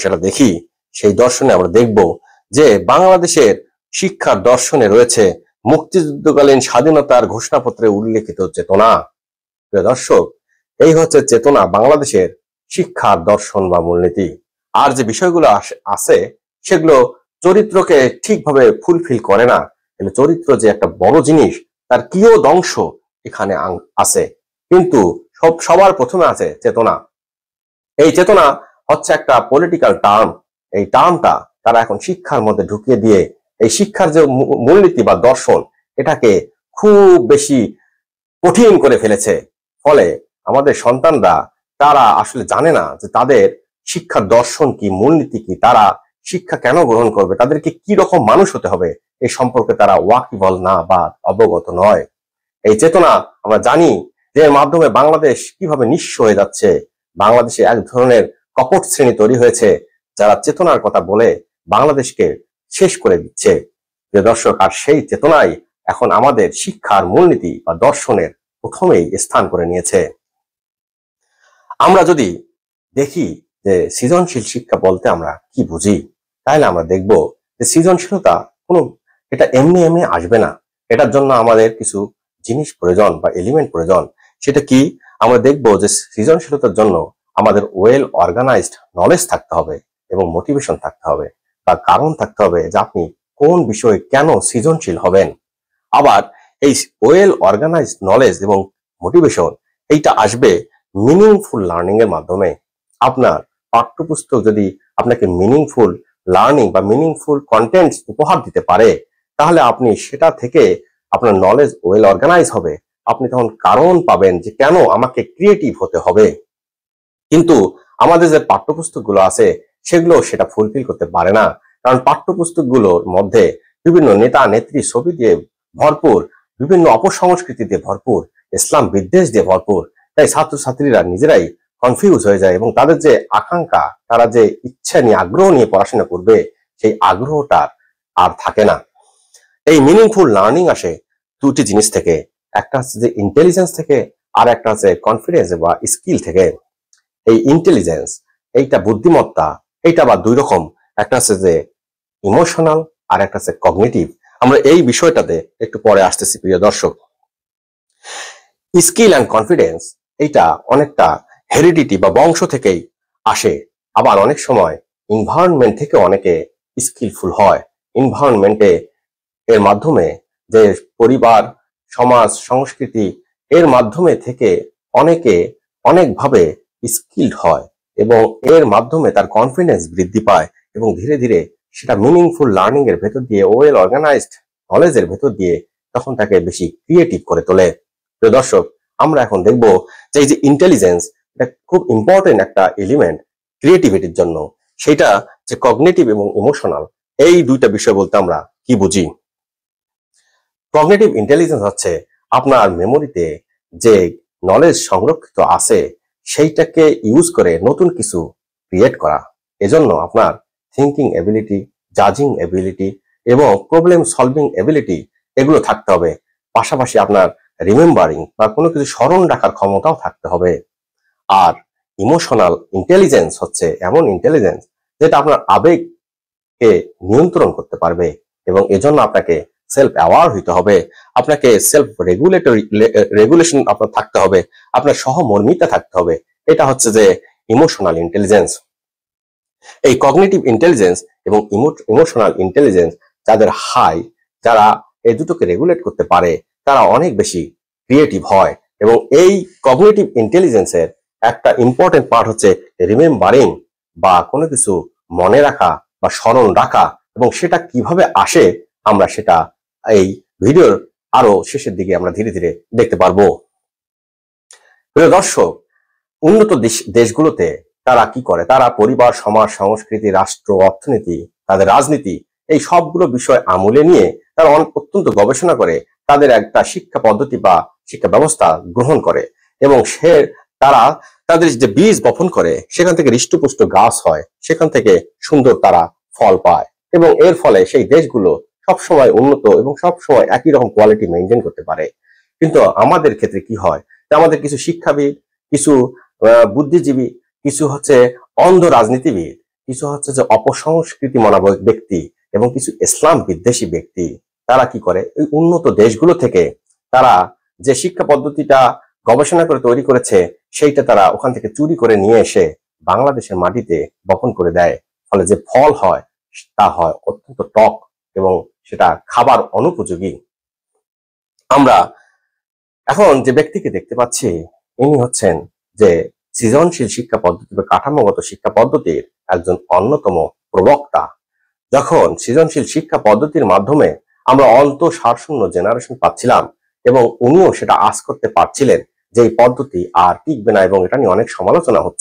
সেটা দেখি, সেই দর্শনে আমরা দেখব যে বাংলাদেশের শিক্ষার দর্শনে রয়েছে মুক্তিযুদ্ধকালীন স্বাধীনতার ঘোষণাপত্রে উল্লেখিত চেতনা। প্রিয় দর্শক, এই হচ্ছে চেতনা, বাংলাদেশের শিক্ষার দর্শন বা মূলনীতি। আর যে বিষয়গুলো আছে সেগুলো চরিত্রকে ঠিকভাবে ফুলফিল করে না। চরিত্র যে একটা বড় জিনিস, তার কিয়দ অংশ এখানে আছে, কিন্তু সবার প্রথমে আছে চেতনা। এই চেতনা হচ্ছে একটা পলিটিক্যাল টার্ম। এই টার্মটা তারা এখন শিক্ষার মধ্যে ঢুকিয়ে দিয়ে এই শিক্ষার যে মূলনীতি বা দর্শন, এটাকে খুব বেশি কঠিন করে ফেলেছে। ফলে আমাদের সন্তানরা তারা আসলে জানে না যে তাদের শিক্ষার দর্শন কি, মূলনীতি কি, তারা শিক্ষা কেন গ্রহণ করবে, তাদেরকে কি রকম মানুষ হতে হবে এই সম্পর্কে তারা ওয়াকিবল না বা অবগত নয়। এই চেতনা আমরা জানি যে এর মাধ্যমে বাংলাদেশ কিভাবে নিঃস্ব হয়ে যাচ্ছে। বাংলাদেশে এক ধরনের কপট শ্রেণী তৈরি হয়েছে যারা চেতনার কথা বলে বাংলাদেশকে শেষ করে দিচ্ছে। যে দর্শক, আর সেই চেতনাই এখন আমাদের শিক্ষার মূলনীতি বা দর্শনের প্রথমেই স্থান করে নিয়েছে। আমরা যদি দেখি যে সৃজনশীল শিক্ষা বলতে আমরা কি বুঝি, তাহলে আমরা দেখব যে সৃজনশীলতা কোনো এটা এমনি এমনি আসবে না। এটার জন্য আমাদের কিছু জিনিস প্রয়োজন বা এলিমেন্ট প্রয়োজন। সেটা কি? আমরা দেখব যে সৃজনশীলতার জন্য আমাদের ওয়েল অর্গানাইজড নলেজ থাকতে হবে এবং মোটিভেশন থাকতে হবে, বা কারণ থাকতে হবে যে আপনি কোন বিষয়ে কেন সৃজনশীল হবেন। আবার এই ওয়েল অর্গানাইজড নলেজ এবং মোটিভেশন এইটা আসবে মিনিংফুল লার্নিং এর মাধ্যমে। আপনার পাঠ্যপুস্তক যদি আপনাকে মিনিংফুল লার্নিং বা মিনিংফুল কন্টেন্ট উপহার দিতে পারে, তাহলে আপনি সেটা থেকে আপনার নলেজ ওয়েল অর্গানাইজ হবে। আপনি তখন কারণ পাবেন যে কেন আমাকে ক্রিয়েটিভ হতে হবে। কিন্তু আমাদের যে পাঠ্যপুস্তকগুলো আছে সেগুলো সেটা ফুলফিল করতে পারে না, কারণ পাঠ্যপুস্তকগুলোর মধ্যে বিভিন্ন নেতা নেত্রী ছবি দিয়ে ভরপুর, বিভিন্ন অপসংস্কৃতি দিয়ে ভরপুর, ইসলাম বিদ্বেষ দিয়ে ভরপুর। তাই ছাত্রছাত্রীরা নিজেরাই কনফিউজ হয়ে যায় এবং তাদের যে আকাঙ্ক্ষা, তারা যে ইচ্ছা নিয়ে আগ্রহ নিয়ে পড়াশোনা করবে, সেই আগ্রহটা আর থাকে না। এই মিনিংফুল লার্নিং আসে দুটি জিনিস থেকে, একটা হচ্ছে যে ইন্টেলিজেন্স থেকে, আর একটা হচ্ছে কনফিডেন্স বা স্কিল থেকে। এই ইন্টেলিজেন্স, এইটা বুদ্ধিমত্তা, এইটা আবার দুই রকম, একটা হচ্ছে যে ইমোশনাল আর একটা হচ্ছে কগনিটিভ। আমরা এই বিষয়টাতে একটু পরে আসতেছি প্রিয় দর্শক। স্কিল অ্যান্ড কনফিডেন্স এইটা অনেকটা হেরিডিটি বা বংশ থেকেই আসে, আবার অনেক সময় এনভায়রনমেন্ট থেকে অনেকে স্কিলফুল হয়। এনভায়রনমেন্টে এর মাধ্যমে যে পরিবার, সমাজ, সংস্কৃতি, এর মাধ্যমে থেকে অনেকে অনেকভাবে স্কিলড হয় এবং এর মাধ্যমে তার কনফিডেন্স বৃদ্ধি পায় এবং ধীরে ধীরে সেটা মিনিংফুল লার্নিং এর ভেতর দিয়ে, ওয়েল অর্গানাইজড নলেজের ভেতর দিয়ে তখন তাকে বেশি ক্রিয়েটিভ করে তোলে। প্রিয় দর্শক, আমরা এখন দেখব যে এই যে ইন্টেলিজেন্স, এটা খুব ইম্পর্টেন্ট একটা এলিমেন্ট ক্রিয়েটিভিটির জন্য। সেটা যে কগনিটিভ এবং ইমোশনাল, এই দুইটা বিষয় বলতে আমরা কি বুঝি। কগনিটিভ ইন্টেলিজেন্স হচ্ছে আপনার মেমোরিতে যে নলেজ সংরক্ষিত আছে সেইটাকে ইউজ করে নতুন কিছু ক্রিয়েট করা। এজন্য আপনার থিঙ্কিং এবিলিটি, জাজিং এবিলিটি এবং প্রবলেম সলভিং এবিলিটি এগুলো থাকতে হবে। পাশাপাশি আপনার রিমেম্বারিং বা কোনো কিছু স্মরণ রাখার ক্ষমতাও থাকতে হবে। আর ইমোশনাল ইন্টেলিজেন্স হচ্ছে এমন ইন্টেলিজেন্স যেটা আপনার আবেগকে নিয়ন্ত্রণ করতে পারবে এবং এজন্য আপনাকে সেলফ অ্যাওয়ার হইতে হবে, আপনাকে সেলফ রেগুলেশন আপনার থাকতে হবে, আপনার সহমর্মিতা থাকতে হবে। এটা হচ্ছে যে ইমোশনাল ইন্টেলিজেন্স। এই কগনিটিভ ইন্টেলিজেন্স এবং ইমোশনাল ইন্টেলিজেন্স যাদের হাই, যারা এই দুটোকে রেগুলেট করতে পারে, তারা অনেক বেশি ক্রিয়েটিভ হয়। এবং এই কগনিটিভ ইন্টেলিজেন্সের একটা ইম্পর্টেন্ট পার্ট হচ্ছে রিমেম্বারিং, বা কোনো কিছু মনে রাখা বা স্মরণ রাখা। এবং সেটা কিভাবে আসে আমরা সেটা এই ভিডিওর আরো শেষের দিকে আমরা ধীরে ধীরে দেখতে পারবো। প্রিয় দর্শক, উন্নত দেশগুলোতে তারা কি করে, তারা পরিবার, সমাজ, সংস্কৃতি, রাষ্ট্র, অর্থনীতি, তাদের রাজনীতি, এই সবগুলো বিষয় আমলে নিয়ে তারা অত্যন্ত গবেষণা করে তাদের একটা শিক্ষা পদ্ধতি বা শিক্ষা ব্যবস্থা গ্রহণ করে এবং তারা তাদের যে বীজ বপন করে সেখান থেকে হৃষ্টপুষ্ট গাছ হয়, সেখান থেকে সুন্দর তারা ফল পায় এবং এর ফলে সেই দেশগুলো সবসময় উন্নত এবং সবসময় একই রকম কোয়ালিটি মেনটেন করতে পারে। কিন্তু আমাদের ক্ষেত্রে কি হয়, আমাদের কিছু শিক্ষাবিদ, কিছু বুদ্ধিজীবী, কিছু হচ্ছে অন্ধ রাজনীতিবিদ, কিছু হচ্ছে যে অপসংস্কৃতি মনোভাবিক ব্যক্তি এবং কিছু ইসলাম বিদ্বেষী ব্যক্তি, তারা কি করে, এই উন্নত দেশগুলো থেকে তারা যে শিক্ষা পদ্ধতিটা গবেষণা করে তৈরি করেছে সেইটা তারা ওখান থেকে চুরি করে নিয়ে এসে বাংলাদেশের মাটিতে বপন করে দেয়। ফলে যে ফল হয় তা হয় অত্যন্ত টক এবং সেটা খাবার অনুপযোগী। আমরা এখন যে ব্যক্তিকে দেখতে পাচ্ছি, ইনি হচ্ছেন যে সৃজনশীল শিক্ষা পদ্ধতি বা কাঠামোগত শিক্ষা পদ্ধতির একজন অন্যতম প্রবক্তা। যখন সৃজনশীল শিক্ষা পদ্ধতির মাধ্যমে আমরা অন্তঃসারশূন্য জেনারেশন পাচ্ছিলাম এবং উনিও সেটা আঁচ করতে পারছিলেন যে এই পদ্ধতি আর টিকবে না এবং এটা নিয়ে অনেক সমালোচনা হচ্ছে।